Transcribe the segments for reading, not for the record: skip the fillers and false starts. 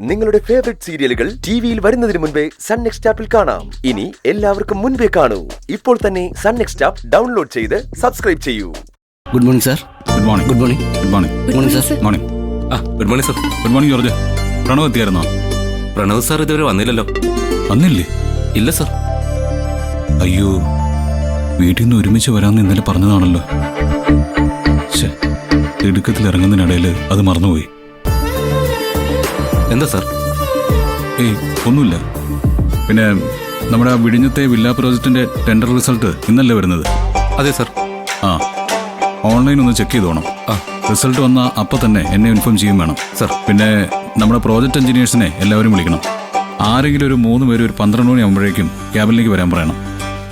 നിങ്ങളുടെ ഫേവറേറ്റ് സീരിയലുകൾ ടിവിയിൽ വരുന്നതിന് മുൻപേ സൺ നെക്സ്റ്റ് ആപ്പിൽ കാണാം. ഇനി എല്ലാവർക്കും മുൻപേ കാണൂ. ഇപ്പോൾ തന്നെ സൺ നെക്സ്റ്റ് ആപ്പ് ഡൗൺലോഡ് ചെയ്ത് സബ്സ്ക്രൈബ് ചെയ്യൂ. Good morning sir. Good morning. Good morning. Good morning. Good morning sir. Morning. Good morning sir. Good morning George. Pranav എത്തിയായിരുന്നോ? പ്രണവ് സാർ ഇതുവരെ വന്നില്ലല്ലോ. വന്നില്ലേ? ഇല്ല സർ. അയ്യോ, വീട്ടിൽ നിന്ന് ഒരുമിച്ച് വരാമെന്ന് ഇന്നലെ പറഞ്ഞതാണല്ലോ. തിടുക്കത്തിൽ ഇറങ്ങുന്നതിനിടയിൽ അത് മറന്നുപോയി. എന്താ സാർ? ഏയ് ഒന്നുമില്ല. പിന്നെ നമ്മുടെ വിഴിഞ്ഞത്തെ വില്ല പ്രോജക്റ്റിന്റെ ടെൻഡർ റിസൾട്ട് ഇന്നല്ലേ വരുന്നത്? അതെ സാർ. ആ, ഓൺലൈൻ ഒന്ന് ചെക്ക് ചെയ്തോണം. റിസൾട്ട് വന്നാൽ അപ്പം തന്നെ എന്നെ ഇൻഫോം ചെയ്യും വേണം സാർ. പിന്നെ നമ്മുടെ പ്രോജക്റ്റ് എഞ്ചിനീയേഴ്സിനെ എല്ലാവരും വിളിക്കണം. ആരെങ്കിലും ഒരു 3 പേര് ഒരു 12 മണിയാകുമ്പോഴേക്കും ക്യാബിനിലേക്ക് വരാൻ പറയണം.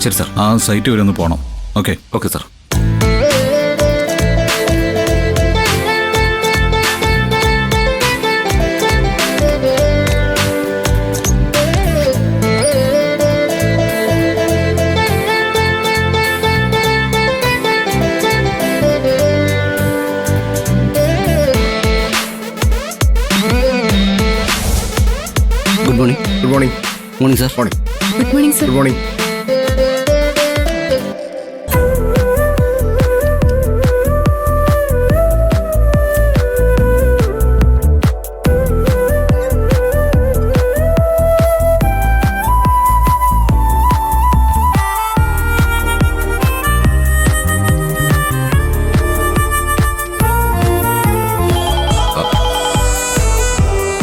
ശരി സാർ. ആ സൈറ്റ് വരെ ഒന്ന് പോകണം. Okay? Okay sir. Good morning. Good morning. Morning sir. Morning. Good morning sir. Good morning.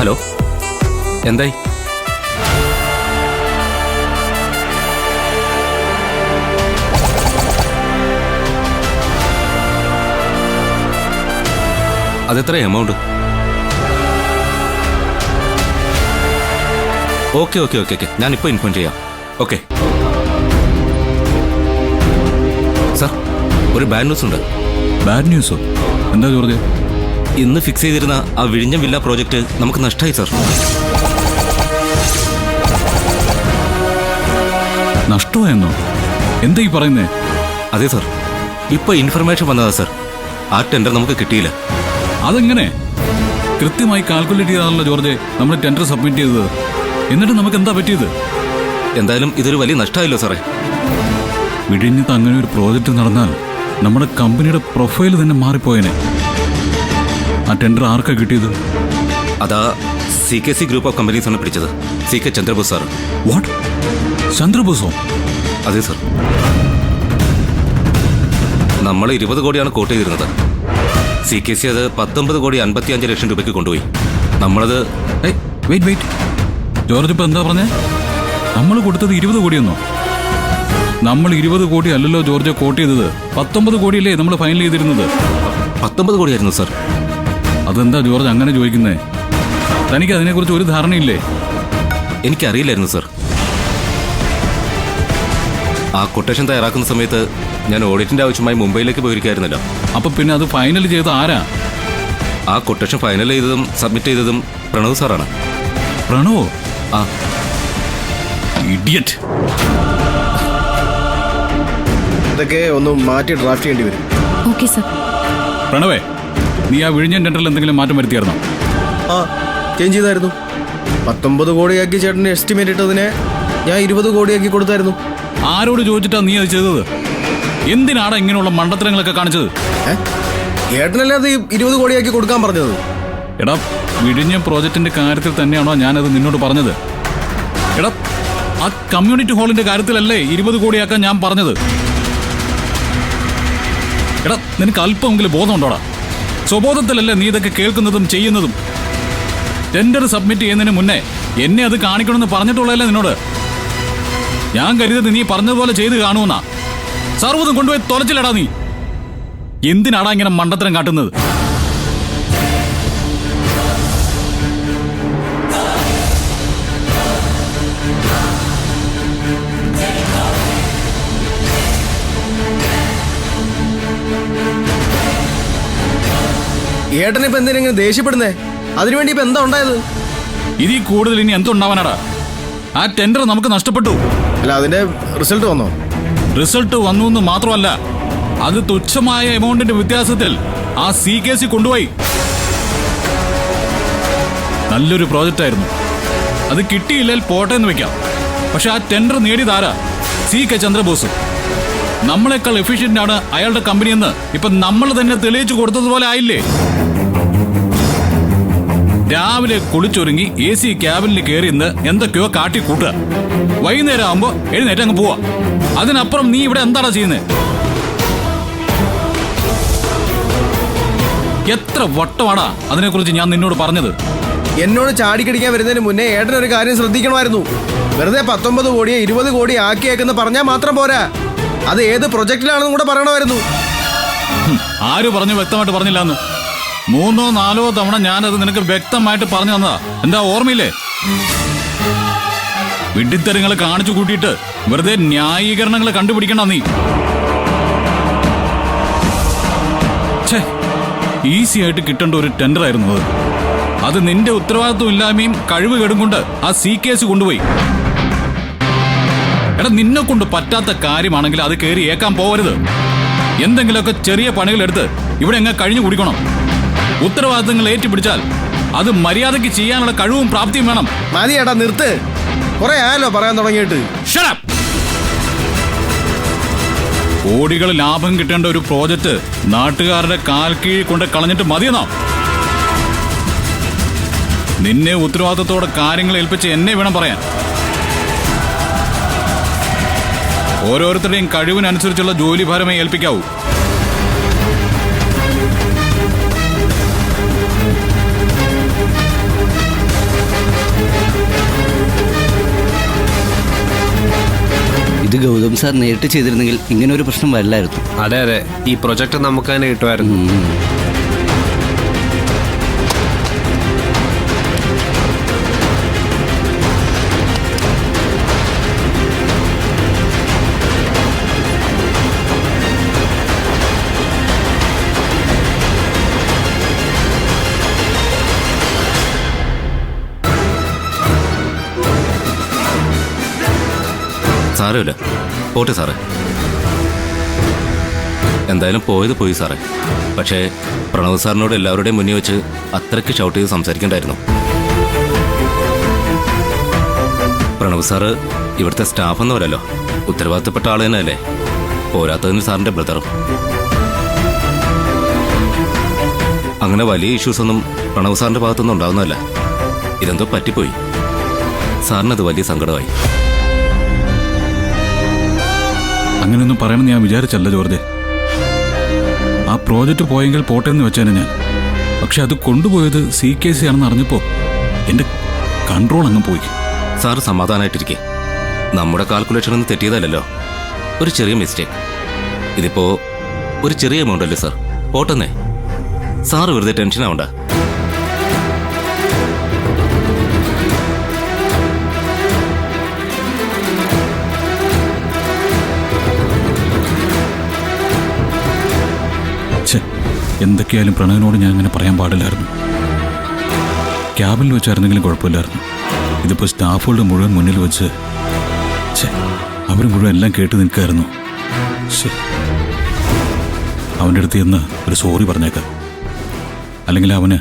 Hello, എന്തായി? അതെത്ര amount? Okay okay okay okay, ഞാനിപ്പോൾ ഇൻഫോം ചെയ്യാം. ഓക്കെ സാർ, ഒരു ബാഡ് ന്യൂസ് ഉണ്ട്. ബാഡ് ന്യൂസോ? എന്താ ജോർജ്? ഇന്ന് ഫിക്സ് ചെയ്തിരുന്ന ആ വിഴിഞ്ഞം വില്ല പ്രോജക്റ്റ് നമുക്ക് നഷ്ടമായി സാർ. നഷ്ടമായെന്നോ? എന്താ ഈ പറയുന്നേ? അതെ സാർ, ഇപ്പോൾ ഇൻഫർമേഷൻ വന്നതാ സാർ. ആ ടെൻഡർ നമുക്ക് കിട്ടിയില്ല. അതെങ്ങനെ? കൃത്യമായി കാൽക്കുലേറ്റ് ചെയ്താണല്ലോ ജോർജ് നമ്മൾ ടെൻഡർ സബ്മിറ്റ് ചെയ്തത്. എന്നിട്ട് നമുക്ക് എന്താ പറ്റിയത്? എന്തായാലും ഇതൊരു വലിയ നഷ്ടമായല്ലോ സാറേ. വിഴിഞ്ഞത്ത് അങ്ങനെ ഒരു പ്രോജക്റ്റ് നടന്നാൽ നമ്മുടെ കമ്പനിയുടെ പ്രൊഫൈൽ തന്നെ മാറിപ്പോയനെ. ആ ടെൻഡർ ആർക്കാ കിട്ടിയത്? അതാ CKC ഗ്രൂപ്പ് ഓഫ് കമ്പനീസ് ആണ് പിടിച്ചത്. CK Chandrabose sir. വാട്ട്? ചന്ദ്രബോസോ? അതെ സാർ. നമ്മൾ 20 കോടിയാണ് കോട്ട് ചെയ്തിരുന്നത്. CKC അത് 19,55,00,000 രൂപയ്ക്ക് കൊണ്ടുപോയി. നമ്മളത് വെയിറ്റ് ജോർജ്, ഇപ്പൊ എന്താ പറഞ്ഞേ? നമ്മൾ കൊടുത്തത് 20 കോടിയെന്നോ? നമ്മൾ 20 കോടി അല്ലല്ലോ ജോർജ് കോട്ട് ചെയ്തത്. 19 കോടിയല്ലേ നമ്മൾ ഫൈനൽ ചെയ്തിരുന്നത്. 19 കോടിയായിരുന്നു സാർ. അതെന്താ ജോർജ് അങ്ങനെ ചോദിക്കുന്നേ? തനിക്ക് അതിനെക്കുറിച്ച് ഒരു ധാരണയില്ലേ? എനിക്കറിയില്ലായിരുന്നു സാർ. ആ കൊട്ടേഷൻ തയ്യാറാക്കുന്ന സമയത്ത് ഞാൻ ഓഡിറ്റിന്റെ ആവശ്യമായി മുംബൈയിലേക്ക് പോയിരിക്കായിരുന്നല്ലോ. അപ്പൊ പിന്നെ അത് ഫൈനൽ ചെയ്ത ആരാ? ആ കൊട്ടേഷൻ ഫൈനൽ ചെയ്തതും സബ്മിറ്റ് ചെയ്തതും പ്രണവ് സാറാണ്. പ്രണവോ? ആ. ഇഡിയറ്റ്. ഇതൊക്കെ ഒന്ന് മാറ്റി ഡ്രാഫ്റ്റ് ചെയ്യേണ്ടി വരും. Okay sir. പ്രണവേ, നീ ആ വിഴിഞ്ഞൻ ടെൻഡറിൽ എന്തെങ്കിലും മാറ്റം വരുത്തിയായിരുന്നോ? ആ, ചേഞ്ച് ചെയ്തായിരുന്നു. 19 കോടിയാക്കി ചേട്ടന് എസ്റ്റിമേറ്റ് ഇട്ടതിനെ ഞാൻ 20 കോടിയാക്കി കൊടുത്തായിരുന്നു. ആരോട് ചോദിച്ചിട്ടാ നീ അത് ചെയ്തത്? എന്തിനാടാ ഇങ്ങനെയുള്ള മണ്ടത്തരങ്ങളൊക്കെ കാണിച്ചത്? ചേട്ടനല്ലേ അത് 20 കോടിയാക്കി കൊടുക്കാൻ പറഞ്ഞത്? എടാ, വിഴിഞ്ഞ പ്രോജക്റ്റിന്റെ കാര്യത്തിൽ തന്നെയാണോ ഞാനത് നിന്നോട് പറഞ്ഞത്? എടാ, ആ കമ്മ്യൂണിറ്റി ഹാളിന്റെ കാര്യത്തിലല്ലേ 20 കോടിയാക്കാൻ ഞാൻ പറഞ്ഞത്? എടാ, നിനക്ക് അല്പമെങ്കിലും ബോധമുണ്ടോടാ? സ്വബോധത്തിലല്ലേ നീ ഇതൊക്കെ കേൾക്കുന്നതും ചെയ്യുന്നതും? ടെൻഡർ സബ്മിറ്റ് ചെയ്യുന്നതിന് മുന്നേ എന്നെ അത് കാണിക്കണമെന്ന് പറഞ്ഞിട്ടുള്ളതല്ലേ നിന്നോട്? ഞാൻ കരുതത് നീ പറഞ്ഞതുപോലെ ചെയ്ത് കാണുമെന്നാ. സർവ്വതും കൊണ്ടുപോയി തൊലച്ചില്ലടാ നീ. എന്തിനാടാ ഇങ്ങനെ മണ്ടത്തരം കാട്ടുന്നത്? ഏട്ടനിപ്പോ എന്തിനെങ്കിലും ദേഷ്യപ്പെടുന്നേ? അതിനുവേണ്ടി ഇപ്പൊ എന്താ ഉണ്ടായത്? ഇതിൽ കൂടുതൽ ഇനി എന്തുണ്ടാവാനാടാ? ആ ടെൻഡർ നമുക്ക് നഷ്ടപ്പെട്ടു. അല്ല, അതിന്റെ റിസൾട്ട് വന്നോ? റിസൾട്ട് വന്നു എന്ന് മാത്രമല്ല, അത് തുച്ഛമായ എമൗണ്ടിന്റെ വ്യത്യാസത്തിൽ ആ CKC കൊണ്ടുപോയി. നല്ലൊരു പ്രോജക്റ്റ് ആയിരുന്നു. അത് കിട്ടിയില്ലെങ്കിൽ പോട്ടെ എന്ന് വെക്കാം. പക്ഷെ ആ ടെൻഡർ നേടിയതാരാ? CK ചന്ദ്രബോസ്. നമ്മളെക്കാൾ എഫിഷ്യന്റ് ആണ് അയാളുടെ കമ്പനി എന്ന് ഇപ്പൊ നമ്മൾ തന്നെ തെളിയിച്ചു കൊടുത്തതുപോലെ ആയില്ലേ? രാവിലെ കുളിച്ചൊരുങ്ങി AC ക്യാബിനിൽ കയറി ഇന്ന് എന്തൊക്കെയോ കാട്ടി കൂട്ടുക. വൈകുന്നേരം ആകുമ്പോ എഴുന്നേറ്റ് അങ്ങ് പോവാ. അതിനപ്പുറം നീ ഇവിടെ എന്താടാ ചെയ്യുന്നത്? എത്ര വട്ടമാടാ അതിനെക്കുറിച്ച് ഞാൻ നിന്നോട് പറഞ്ഞത്? എന്നോട് ചാടിക്കടിക്കാൻ വരുന്നതിന് മുന്നേ ഏട്ടനൊരു കാര്യം ശ്രദ്ധിക്കണമായിരുന്നു. വെറുതെ 19 കോടിയെ 20 കോടി ആക്കിയേക്കെന്ന് പറഞ്ഞാൽ മാത്രം പോരാ, അത് ഏത് പ്രൊജക്റ്റിലാണെന്നും കൂടെ പറയണമായിരുന്നു. ആര് പറഞ്ഞു വ്യക്തമായിട്ട് പറഞ്ഞില്ലാന്ന്? 3 or 4 തവണ ഞാനത് നിനക്ക് വ്യക്തമായിട്ട് പറഞ്ഞു തന്നതാ. എന്താ ഓർമ്മയില്ലേ? വിഡ്ഢിത്തരങ്ങൾ കാണിച്ചു കൂട്ടിയിട്ട് വെറുതെ ന്യായീകരണങ്ങൾ കണ്ടുപിടിക്കണ്ട നീ. ഈസി ആയിട്ട് കിട്ടേണ്ട ഒരു ടെൻഡർ ആയിരുന്നു അത്. നിന്റെ ഉത്തരവാദിത്വം ഇല്ലായ്മയും കഴിവ് കേടും കൊണ്ട് ആ CKS കൊണ്ടുപോയി. എടാ, നിന്നെ കൊണ്ട് പറ്റാത്ത കാര്യമാണെങ്കിൽ അത് കയറി ഏക്കാൻ പോവരുത്. എന്തെങ്കിലുമൊക്കെ ചെറിയ പണികളെടുത്ത് ഇവിടെ എങ്ങനെ കഴിഞ്ഞു കുടിക്കണം. ഉത്തരവാദിത്തങ്ങൾ ഏറ്റുപിടിച്ചാൽ അത് മര്യാദയ്ക്ക് ചെയ്യാനുള്ള കഴിവും പ്രാപ്തിയും വേണം. മതി ഏട്ടാ, നിർത്ത്. കുറെ ആയല്ലോ പറയാൻ തുടങ്ങിയിട്ട്. Shut up! കോടികൾ ലാഭം കിട്ടേണ്ട ഒരു പ്രോജക്റ്റ് നാട്ടുകാരുടെ കാൽ കീഴിൽ കൊണ്ട് കളഞ്ഞിട്ട് മതിയെന്നോ? നിന്നെ ഉത്തരവാദിത്തത്തോടെ കാര്യങ്ങൾ ഏൽപ്പിച്ച് എന്നെ വേണം പറയാൻ. ഓരോരുത്തരുടെയും കഴിവിനനുസരിച്ചുള്ള ജോലി ഭാരമേ ഏൽപ്പിക്കാവൂ. ഇത് ഗൗതം സാർ നേരിട്ട് ചെയ്തിരുന്നെങ്കിൽ ഇങ്ങനെ ഒരു പ്രശ്നം വരില്ലായിരുന്നു. അതെ അതെ, ഈ പ്രൊജക്ട് നമുക്ക് തന്നെ കിട്ടുമായിരുന്നു. സാരമില്ല, പോട്ടെ സാറേ. എന്തായാലും പോയത് പോയി സാറേ. പക്ഷേ പ്രണവ് സാറിനോട് എല്ലാവരുടെയും മുന്നിൽ വെച്ച് അത്രയ്ക്ക് ഷൗട്ട് ചെയ്ത് സംസാരിക്കണ്ടായിരുന്നു. പ്രണവ് സാറ് ഇവിടുത്തെ സ്റ്റാഫ് എന്നവരല്ലോ, ഉത്തരവാദിത്തപ്പെട്ട ആൾ തന്നെയല്ലേ. പോരാത്തതിന് സാറിൻ്റെ ബ്രദറും. അങ്ങനെ വലിയ ഇഷ്യൂസൊന്നും പ്രണവ് സാറിൻ്റെ ഭാഗത്തുനിന്ന് ഉണ്ടാകുന്നതല്ല. ഇതെന്തോ പറ്റിപ്പോയി. സാറിനത് വലിയ സങ്കടമായി. അങ്ങനെയൊന്നും പറയണമെന്ന് ഞാൻ വിചാരിച്ചല്ല ജോർജ്. ആ പ്രോജക്റ്റ് പോയെങ്കിൽ പോട്ടെ എന്ന് വെച്ചേനെ ഞാൻ. പക്ഷെ അത് കൊണ്ടുപോയത് CKC ആണെന്ന് അറിഞ്ഞപ്പോൾ എൻ്റെ കൺട്രോൾ അങ്ങ് പോയി. സാറ് സമാധാനമായിട്ടിരിക്കെ. നമ്മുടെ കാൽക്കുലേഷനൊന്നും തെറ്റിയതല്ലോ, ഒരു ചെറിയ മിസ്റ്റേക്ക്. ഇതിപ്പോ ഒരു ചെറിയ എമൗണ്ട് അല്ലേ സാർ, പോട്ടെന്നേ. സാറ് വെറുതെ ടെൻഷൻ ആവണ്ട. എന്തൊക്കെയായാലും പ്രണവിനോട് ഞാൻ അങ്ങനെ പറയാൻ പാടില്ലായിരുന്നു. ക്യാബിനിൽ വെച്ചായിരുന്നെങ്കിലും കുഴപ്പമില്ലായിരുന്നു. ഇതിപ്പോൾ സ്റ്റാഫുകളുടെ മുഴുവൻ മുന്നിൽ വെച്ച് അവർ മുഴുവൻ എല്ലാം കേട്ട് നിൽക്കായിരുന്നു. അവൻ്റെ അടുത്ത് ചെന്ന് ഒരു സോറി പറഞ്ഞേക്കാം. അല്ലെങ്കിൽ അവന്